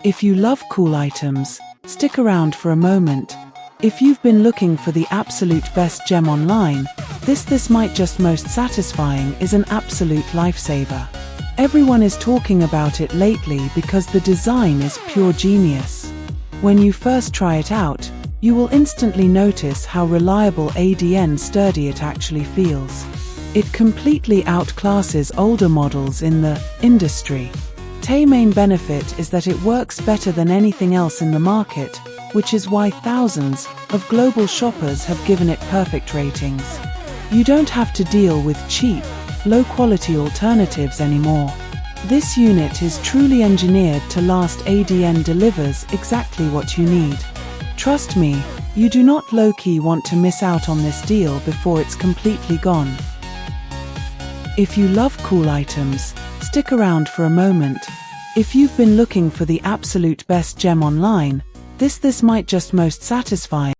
If you love cool items, stick around for a moment. If you've been looking for the absolute best gem online, this might just most satisfying is an absolute lifesaver. Everyone is talking about it lately because the design is pure genius. When you first try it out, you will instantly notice how reliable and sturdy it actually feels. It completely outclasses older models in the industry. TE's main benefit is that it works better than anything else in the market, which is why thousands of global shoppers have given it perfect ratings. You don't have to deal with cheap, low-quality alternatives anymore. This unit is truly engineered to last and delivers exactly what you need. Trust me, you do not low-key want to miss out on this deal before it's completely gone. If you love cool items, stick around for a moment. If you've been looking for the absolute best gem online, this might just most satisfying